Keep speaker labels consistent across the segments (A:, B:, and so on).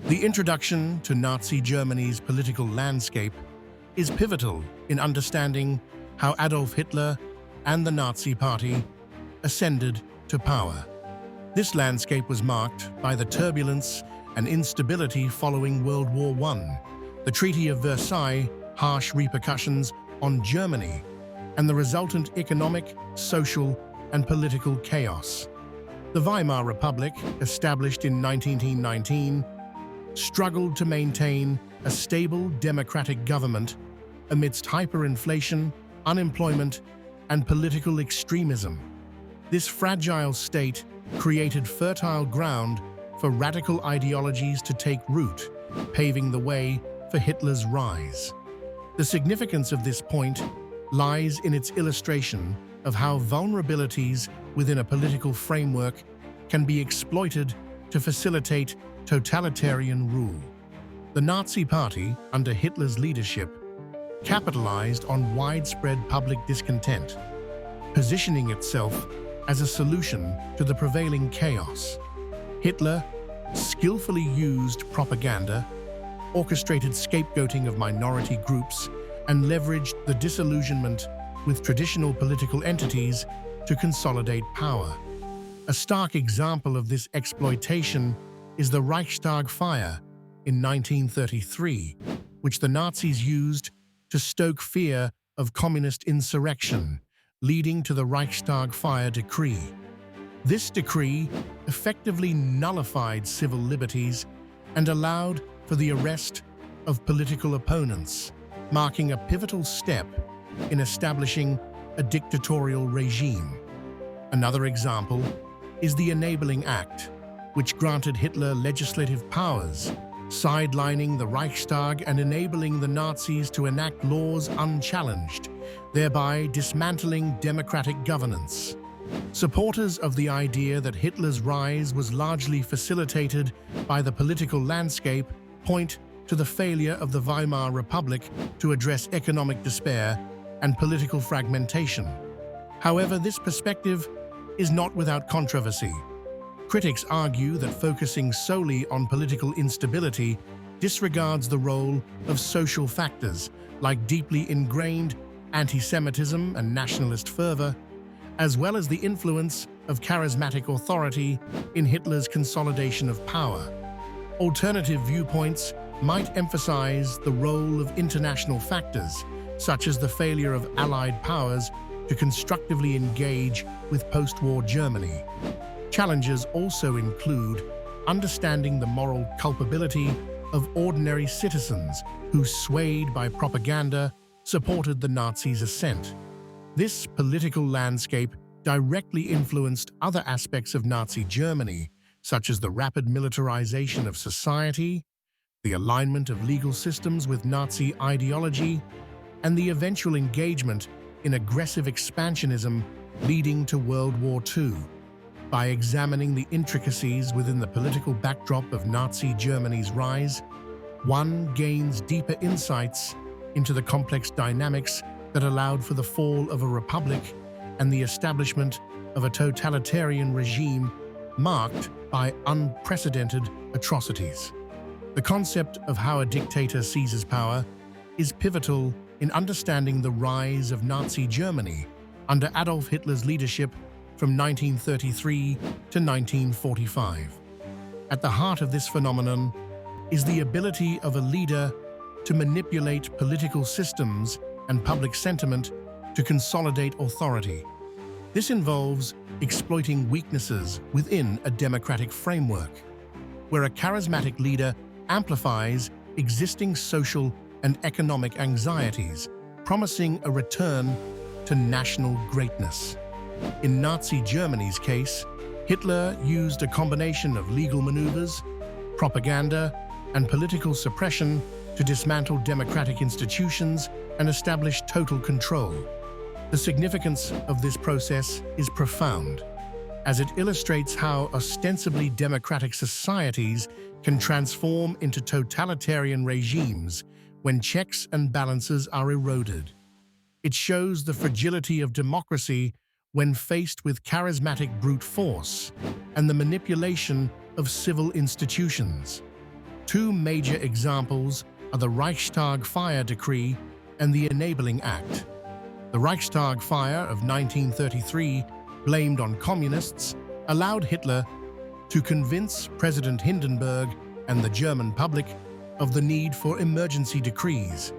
A: The introduction to Nazi Germany's political landscape is pivotal in understanding how Adolf Hitler and the Nazi Party ascended to power. This landscape was marked by the turbulence and instability following World War I, the Treaty of Versailles' harsh repercussions on Germany, and the resultant economic, social, and political chaos. The Weimar Republic, established in 1919, struggled to maintain a stable democratic government amidst hyperinflation, unemployment, and political extremism. This fragile state created fertile ground for radical ideologies to take root, paving the way for Hitler's rise. The significance of this point lies in its illustration of how vulnerabilities within a political framework can be exploited to facilitate totalitarian rule. The Nazi Party, under Hitler's leadership, capitalized on widespread public discontent, positioning itself as a solution to the prevailing chaos. Hitler skillfully used propaganda, orchestrated scapegoating of minority groups, and leveraged the disillusionment with traditional political entities to consolidate power. A stark example of this exploitation is the Reichstag fire in 1933, which the Nazis used to stoke fear of communist insurrection, leading to the Reichstag fire decree. This decree effectively nullified civil liberties and allowed for the arrest of political opponents, marking a pivotal step in establishing a dictatorial regime. Another example is the Enabling Act, which granted Hitler legislative powers, sidelining the Reichstag and enabling the Nazis to enact laws unchallenged, thereby dismantling democratic governance. Supporters of the idea that Hitler's rise was largely facilitated by the political landscape point to the failure of the Weimar Republic to address economic despair and political fragmentation. However, this perspective is not without controversy. Critics argue that focusing solely on political instability disregards the role of social factors like deeply ingrained anti-Semitism and nationalist fervor, as well as the influence of charismatic authority in Hitler's consolidation of power. Alternative viewpoints might emphasize the role of international factors, such as the failure of Allied powers to constructively engage with post-war Germany. Challenges also include understanding the moral culpability of ordinary citizens who, swayed by propaganda, supported the Nazis' ascent. This political landscape directly influenced other aspects of Nazi Germany, such as the rapid militarization of society, the alignment of legal systems with Nazi ideology, and the eventual engagement in aggressive expansionism leading to World War II. By examining the intricacies within the political backdrop of Nazi Germany's rise, one gains deeper insights into the complex dynamics that allowed for the fall of a republic and the establishment of a totalitarian regime marked by unprecedented atrocities. The concept of how a dictator seizes power is pivotal in understanding the rise of Nazi Germany under Adolf Hitler's leadership from 1933 to 1945. At the heart of this phenomenon is the ability of a leader to manipulate political systems and public sentiment to consolidate authority. This involves exploiting weaknesses within a democratic framework, where a charismatic leader amplifies existing social and economic anxieties, promising a return to national greatness. In Nazi Germany's case, Hitler used a combination of legal maneuvers, propaganda, and political suppression to dismantle democratic institutions and establish total control. The significance of this process is profound, as it illustrates how ostensibly democratic societies can transform into totalitarian regimes when checks and balances are eroded. It shows the fragility of democracy when faced with charismatic brute force and the manipulation of civil institutions. Two major examples are the Reichstag Fire Decree and the Enabling Act. The Reichstag Fire of 1933, blamed on communists, allowed Hitler to convince President Hindenburg and the German public of the need for emergency decrees,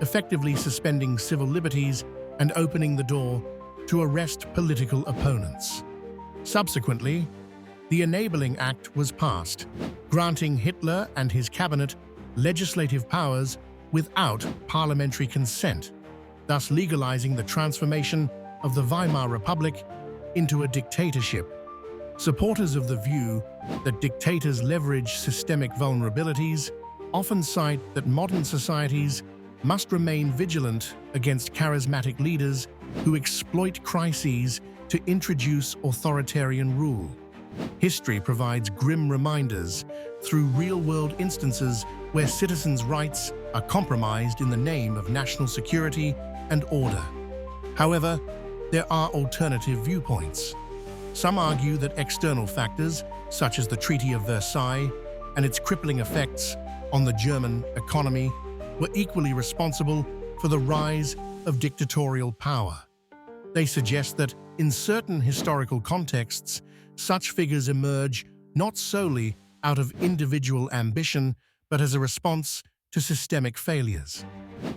A: effectively suspending civil liberties and opening the door to arrest political opponents. Subsequently, the Enabling Act was passed, granting Hitler and his cabinet legislative powers without parliamentary consent, thus legalizing the transformation of the Weimar Republic into a dictatorship. Supporters of the view that dictators leverage systemic vulnerabilities often cite that modern societies must remain vigilant against charismatic leaders who exploit crises to introduce authoritarian rule. History provides grim reminders through real-world instances where citizens' rights are compromised in the name of national security and order. However, there are alternative viewpoints. Some argue that external factors, such as the Treaty of Versailles and its crippling effects on the German economy, were equally responsible for the rise of dictatorial power. They suggest that, in certain historical contexts, such figures emerge not solely out of individual ambition, but as a response to systemic failures.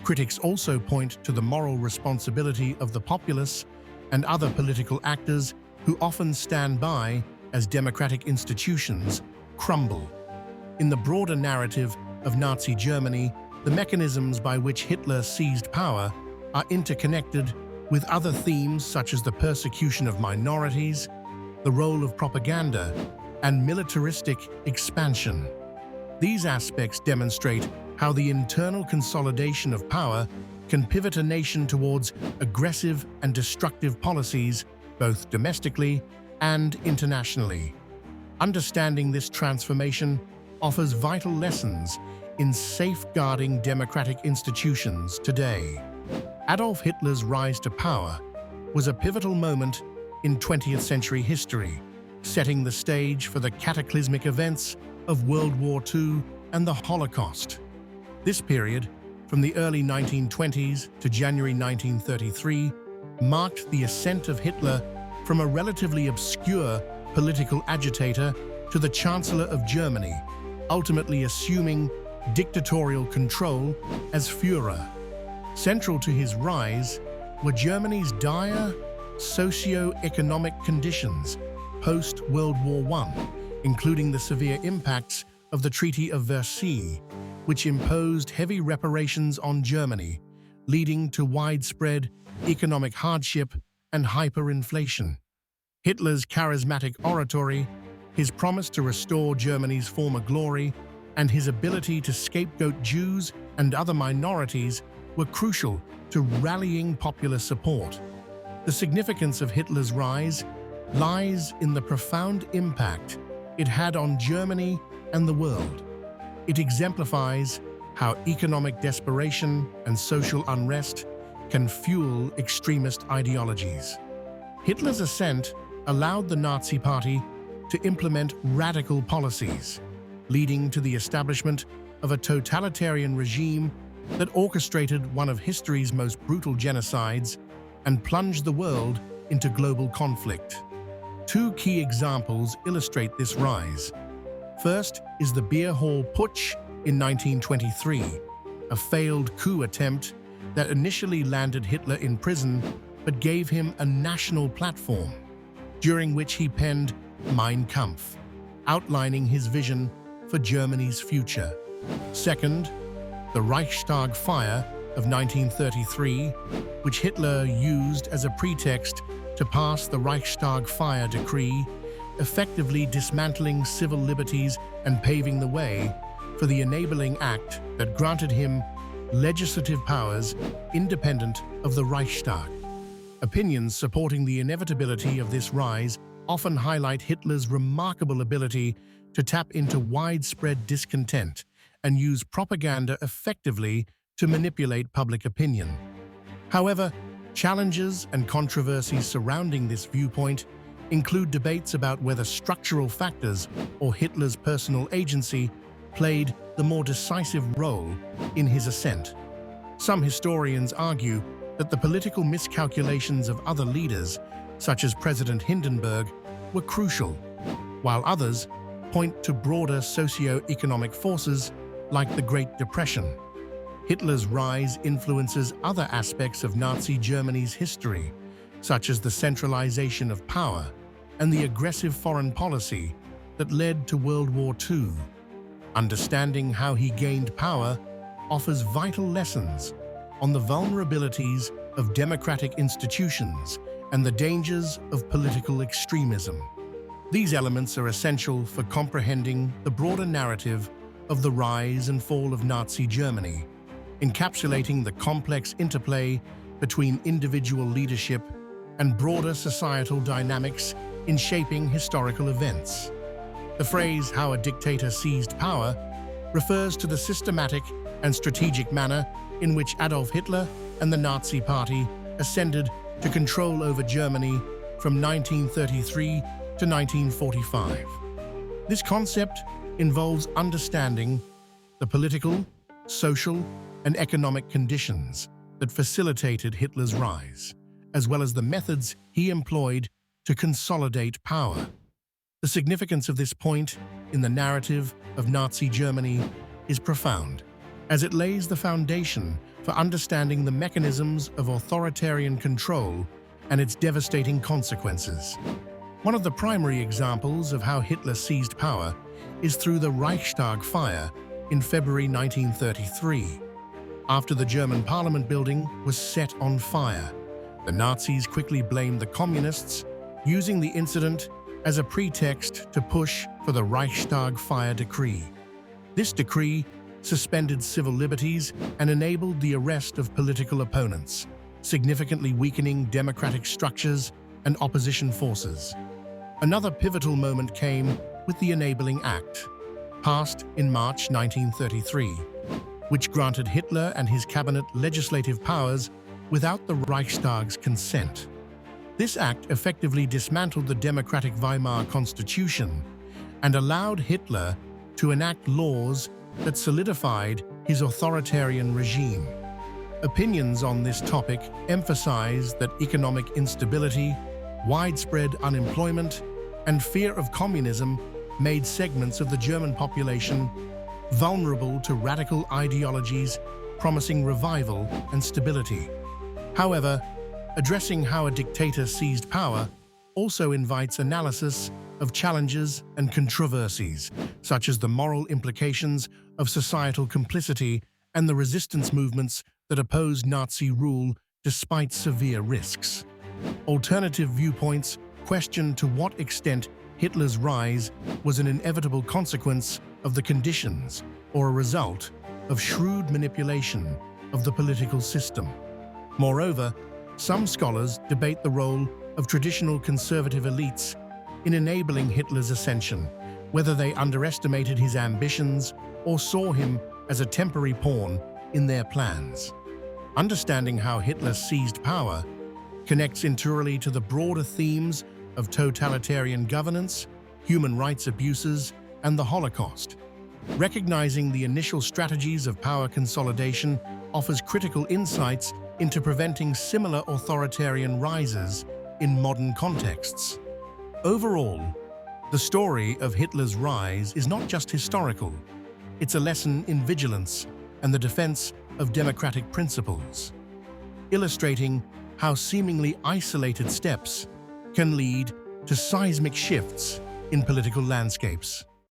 A: Critics also point to the moral responsibility of the populace and other political actors who often stand by as democratic institutions crumble. In the broader narrative of Nazi Germany, the mechanisms by which Hitler seized power are interconnected with other themes such as the persecution of minorities, the role of propaganda, and militaristic expansion. These aspects demonstrate how the internal consolidation of power can pivot a nation towards aggressive and destructive policies, both domestically and internationally. Understanding this transformation offers vital lessons in safeguarding democratic institutions today. Adolf Hitler's rise to power was a pivotal moment in 20th century history, setting the stage for the cataclysmic events of World War II and the Holocaust. This period, from the early 1920s to January 1933, marked the ascent of Hitler from a relatively obscure political agitator to the Chancellor of Germany, ultimately assuming dictatorial control as Führer. Central to his rise were Germany's dire socioeconomic conditions post-World War I, including the severe impacts of the Treaty of Versailles, which imposed heavy reparations on Germany, leading to widespread economic hardship and hyperinflation. Hitler's charismatic oratory, his promise to restore Germany's former glory, and his ability to scapegoat Jews and other minorities were crucial to rallying popular support. The significance of Hitler's rise lies in the profound impact it had on Germany and the world. It exemplifies how economic desperation and social unrest can fuel extremist ideologies. Hitler's ascent allowed the Nazi Party to implement radical policies, leading to the establishment of a totalitarian regime that orchestrated one of history's most brutal genocides and plunged the world into global conflict. Two key examples illustrate this rise. First is the Beer Hall Putsch in 1923, a failed coup attempt that initially landed Hitler in prison but gave him a national platform, during which he penned Mein Kampf, outlining his vision for Germany's future. Second, the Reichstag Fire of 1933, which Hitler used as a pretext to pass the Reichstag Fire Decree, effectively dismantling civil liberties and paving the way for the Enabling Act that granted him legislative powers independent of the Reichstag. Opinions supporting the inevitability of this rise often highlight Hitler's remarkable ability to tap into widespread discontent and use propaganda effectively to manipulate public opinion. However, challenges and controversies surrounding this viewpoint include debates about whether structural factors or Hitler's personal agency played the more decisive role in his ascent. Some historians argue that the political miscalculations of other leaders, such as President Hindenburg, were crucial, while others point to broader socio-economic forces like the Great Depression. Hitler's rise influences other aspects of Nazi Germany's history, such as the centralization of power and the aggressive foreign policy that led to World War II. Understanding how he gained power offers vital lessons on the vulnerabilities of democratic institutions and the dangers of political extremism. These elements are essential for comprehending the broader narrative of the rise and fall of Nazi Germany, encapsulating the complex interplay between individual leadership and broader societal dynamics in shaping historical events. The phrase, "how a dictator seized power," refers to the systematic and strategic manner in which Adolf Hitler and the Nazi Party ascended to control over Germany from 1933 to 1945. This concept involves understanding the political, social, and economic conditions that facilitated Hitler's rise, as well as the methods he employed to consolidate power. The significance of this point in the narrative of Nazi Germany is profound, as it lays the foundation for understanding the mechanisms of authoritarian control and its devastating consequences. One of the primary examples of how Hitler seized power is through the Reichstag fire in February 1933. After the German parliament building was set on fire, the Nazis quickly blamed the communists, using the incident as a pretext to push for the Reichstag fire decree. This decree suspended civil liberties and enabled the arrest of political opponents, significantly weakening democratic structures and opposition forces. Another pivotal moment came with the Enabling Act, passed in March 1933, which granted Hitler and his cabinet legislative powers without the Reichstag's consent. This act effectively dismantled the democratic Weimar Constitution and allowed Hitler to enact laws that solidified his authoritarian regime. Opinions on this topic emphasize that economic instability, widespread unemployment, and fear of communism made segments of the German population vulnerable to radical ideologies promising revival and stability. However, addressing how a dictator seized power also invites analysis of challenges and controversies, such as the moral implications of societal complicity and the resistance movements that opposed Nazi rule despite severe risks. Alternative viewpoints question to what extent Hitler's rise was an inevitable consequence of the conditions or a result of shrewd manipulation of the political system. Moreover, some scholars debate the role of traditional conservative elites in enabling Hitler's ascension, whether they underestimated his ambitions or saw him as a temporary pawn in their plans. Understanding how Hitler seized power connects entirely to the broader themes of totalitarian governance, human rights abuses, and the Holocaust. Recognizing the initial strategies of power consolidation offers critical insights into preventing similar authoritarian rises in modern contexts. Overall, the story of Hitler's rise is not just historical, it's a lesson in vigilance and the defense of democratic principles, illustrating how seemingly isolated steps can lead to seismic shifts in political landscapes.